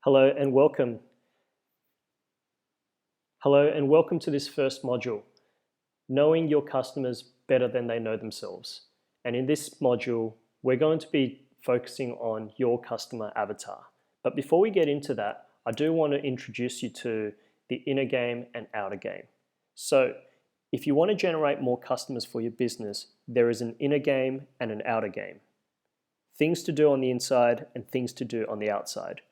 Hello and welcome. Hello and welcome to this first module, Knowing Your Customers Better Than They Know Themselves. And in this module, we're going to be focusing on your customer avatar. But before we get into that, I do want to introduce you to the inner game and outer game. So if you want to generate more customers for your business, there is an inner game and an outer game. Things to do on the inside and things to do on the outside.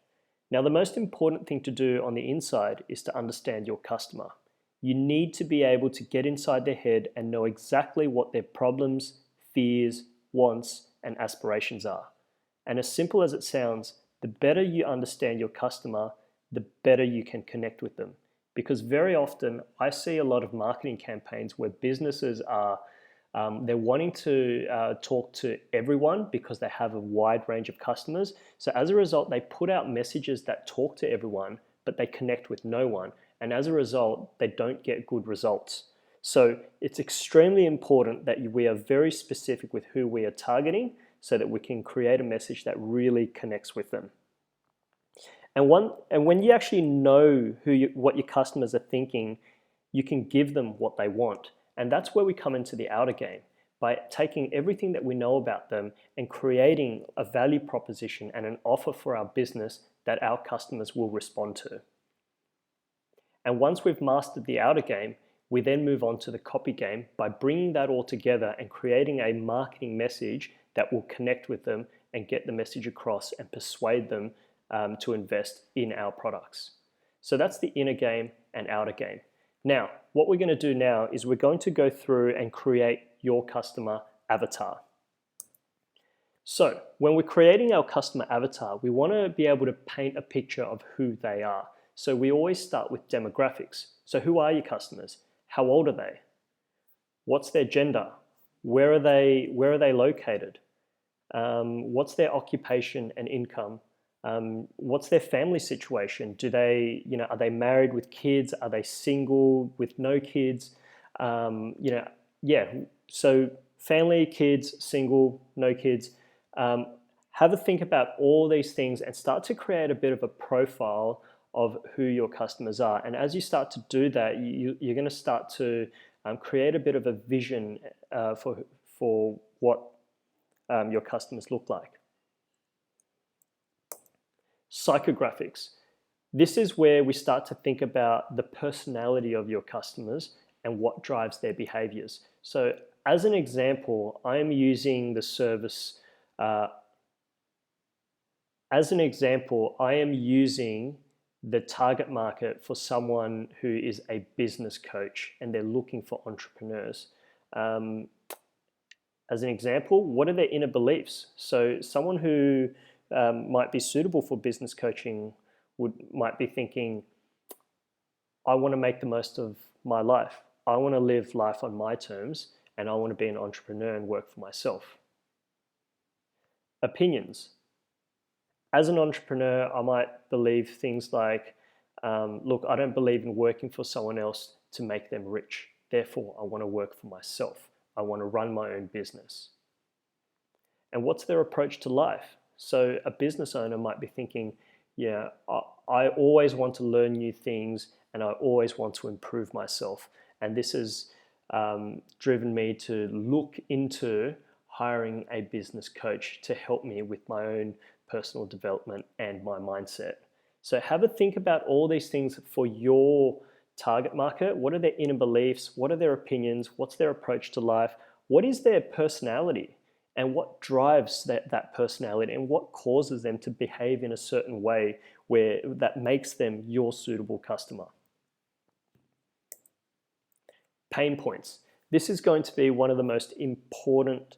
Now, the most important thing to do on the inside is to understand your customer. You need to be able to get inside their head and know exactly what their problems, fears, wants, and aspirations are. And as simple as it sounds, the better you understand your customer, the better you can connect with them. Because very often, I see a lot of marketing campaigns where businesses are they're wanting to talk to everyone because they have a wide range of customers. So as a result, they put out messages that talk to everyone, but they connect with no one. And as a result, they don't get good results. So it's extremely important that we are very specific with who we are targeting so that we can create a message that really connects with them. And when you actually know what your customers are thinking, you can give them what they want. And that's where we come into the outer game, by taking everything that we know about them and creating a value proposition and an offer for our business that our customers will respond to. And once we've mastered the outer game, we then move on to the copy game by bringing that all together and creating a marketing message that will connect with them and get the message across and persuade them to invest in our products. So that's the inner game and outer game. Now, what we're going to do now is we're going to go through and create your customer avatar. So when we're creating our customer avatar, we want to be able to paint a picture of who they are. So we always start with demographics. So who are your customers? How old are they? What's their gender? Where are they located? What's their occupation and income? What's their family situation? Are they married with kids? Are they single with no kids? So family, kids, single, no kids. Have a think about all these things and start to create a bit of a profile of who your customers are. And as you start to do that, you're going to start to create a bit of a vision for what your customers look like. Psychographics. This is where we start to think about the personality of your customers and what drives their behaviors. So as an example, I am using the service, the target market for someone who is a business coach and they're looking for entrepreneurs. As an example, what are their inner beliefs? So someone who might be suitable for business coaching might be thinking, I want to make the most of my life. I want to live life on my terms and I want to be an entrepreneur and work for myself. Opinions. As an entrepreneur, I might believe things like, look, I don't believe in working for someone else to make them rich. Therefore, I want to work for myself. I want to run my own business. And what's their approach to life? So a business owner might be thinking, yeah, I always want to learn new things and I always want to improve myself. And this has driven me to look into hiring a business coach to help me with my own personal development and my mindset. So have a think about all these things for your target market. What are their inner beliefs? What are their opinions? What's their approach to life? What is their personality? And what drives that personality and what causes them to behave in a certain way that makes them your suitable customer. Pain points. This is going to be one of the most important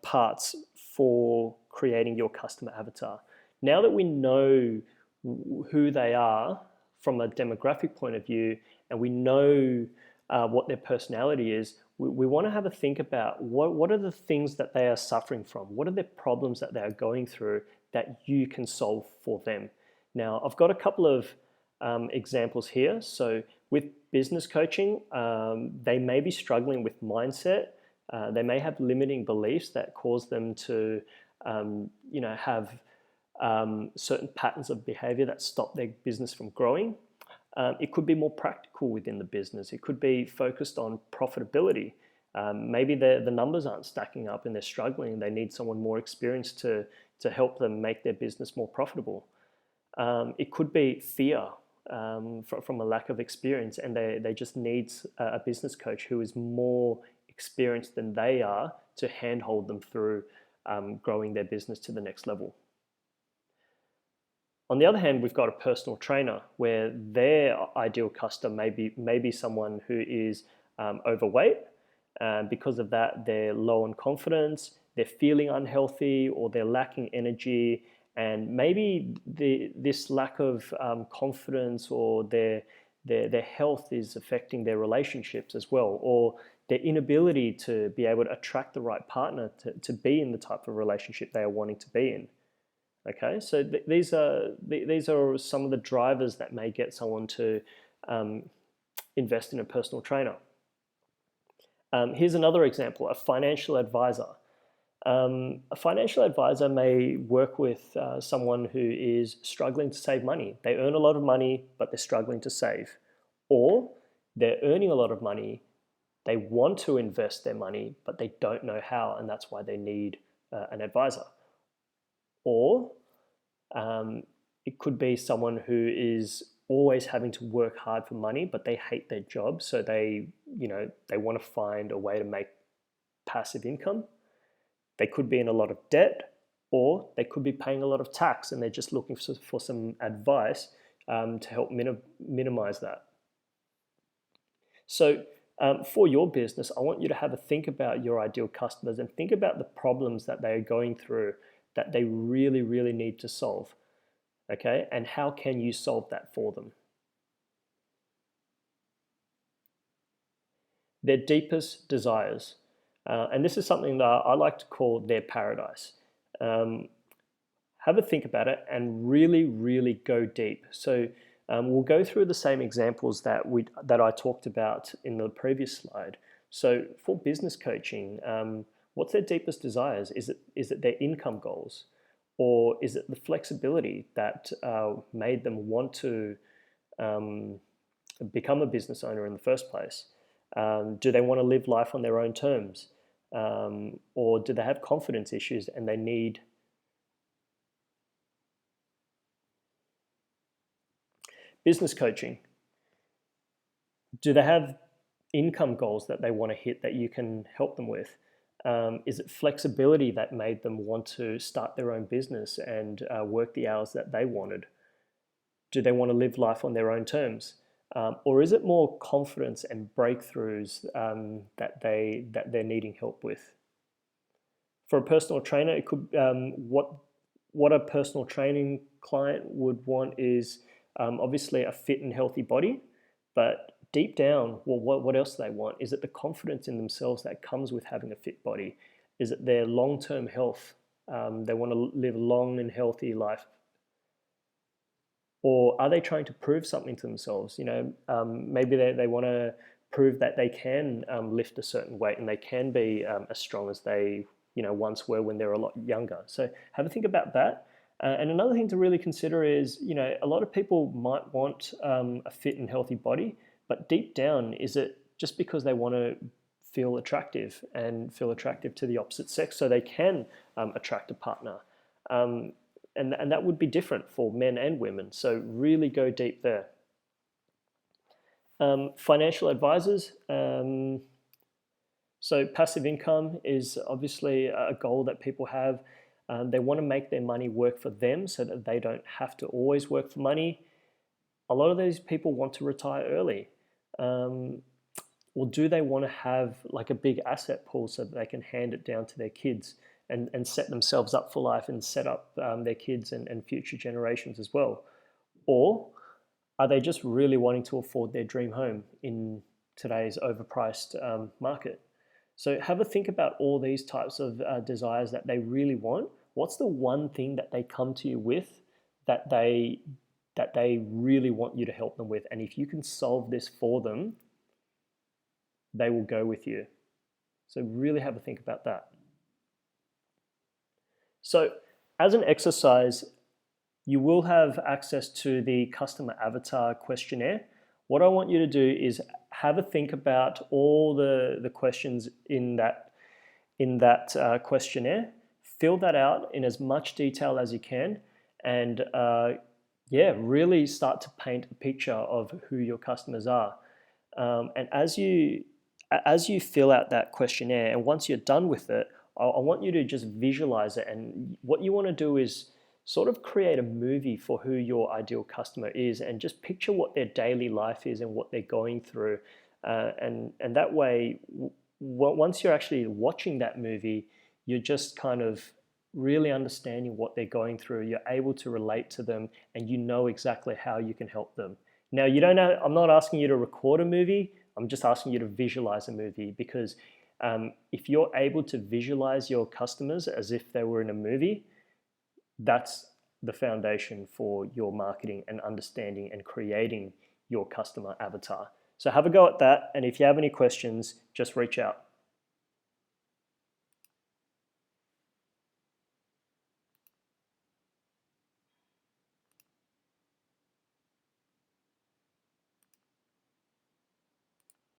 parts for creating your customer avatar. Now that we know who they are from a demographic point of view and we know what their personality is, we want to have a think about what are the things that they are suffering from? What are the problems that they are going through that you can solve for them? Now, I've got a couple of examples here. So with business coaching, they may be struggling with mindset. They may have limiting beliefs that cause them to have certain patterns of behavior that stop their business from growing. It could be more practical within the business. It could be focused on profitability. Maybe the numbers aren't stacking up and they're struggling. They need someone more experienced to help them make their business more profitable. It could be fear from a lack of experience, and they just need a business coach who is more experienced than they are to handhold them through growing their business to the next level. On the other hand, we've got a personal trainer where their ideal customer may be someone who is overweight. Because of that, they're low on confidence, they're feeling unhealthy, or they're lacking energy. And maybe this lack of confidence or their health is affecting their relationships as well, or their inability to be able to attract the right partner to be in the type of relationship they are wanting to be in. Okay, so these are some of the drivers that may get someone to invest in a personal trainer. Here's another example: a financial advisor. A financial advisor may work with someone who is struggling to save money. They earn a lot of money, but they're struggling to save. Or they're earning a lot of money, they want to invest their money, but they don't know how, and that's why they need an advisor. Or it could be someone who is always having to work hard for money, but they hate their job, so they want to find a way to make passive income. They could be in a lot of debt, or they could be paying a lot of tax, and they're just looking for some advice to help minimize that. So for your business, I want you to have a think about your ideal customers and think about the problems that they are going through that they really, really need to solve. Okay, and how can you solve that for them? Their deepest desires. And this is something that I like to call their paradise. Have a think about it and really, really go deep. So we'll go through the same examples that I talked about in the previous slide. So for business coaching, what's their deepest desires? Is it their income goals? Or is it the flexibility that made them want to become a business owner in the first place? Do they want to live life on their own terms? Or do they have confidence issues and they need business coaching? Do they have income goals that they want to hit that you can help them with? Is it flexibility that made them want to start their own business and work the hours that they wanted? Do they want to live life on their own terms? Or is it more confidence and breakthroughs that they're needing help with? For a personal trainer, it could what a personal training client would want is obviously a fit and healthy body, but deep down, well, what else do they want? Is it the confidence in themselves that comes with having a fit body? Is it their long-term health? They want to live a long and healthy life. Or are they trying to prove something to themselves? Maybe they want to prove that they can lift a certain weight and they can be as strong as they once were when they were a lot younger. So have a think about that. And another thing to really consider is, a lot of people might want a fit and healthy body, but deep down, is it just because they want to feel attractive and feel attractive to the opposite sex so they can attract a partner? And that would be different for men and women. So really go deep there. Financial advisors. So passive income is obviously a goal that people have. They want to make their money work for them so that they don't have to always work for money. A lot of these people want to retire early. Or do they want to have like a big asset pool so that they can hand it down to their kids and set themselves up for life and set up their kids and future generations as well? Or are they just really wanting to afford their dream home in today's overpriced market? So have a think about all these types of desires that they really want. What's the one thing that they come to you with that they really want you to help them with? And if you can solve this for them, they will go with you. So really have a think about that. So as an exercise, you will have access to the customer avatar questionnaire. What I want you to do is have a think about all the questions in that questionnaire. Fill that out in as much detail as you can, and yeah, really start to paint a picture of who your customers are. And as you fill out that questionnaire, and once you're done with it, I want you to just visualize it. And what you want to do is sort of create a movie for who your ideal customer is, and just picture what their daily life is and what they're going through. And that way, once you're actually watching that movie, you're just kind of really understanding what they're going through. You're able to relate to them, and you know exactly how you can help them. Now, you don't know, I'm not asking you to record a movie. I'm just asking you to visualize a movie, because if you're able to visualize your customers as if they were in a movie, that's the foundation for your marketing and understanding and creating your customer avatar. So have a go at that. And if you have any questions, just reach out.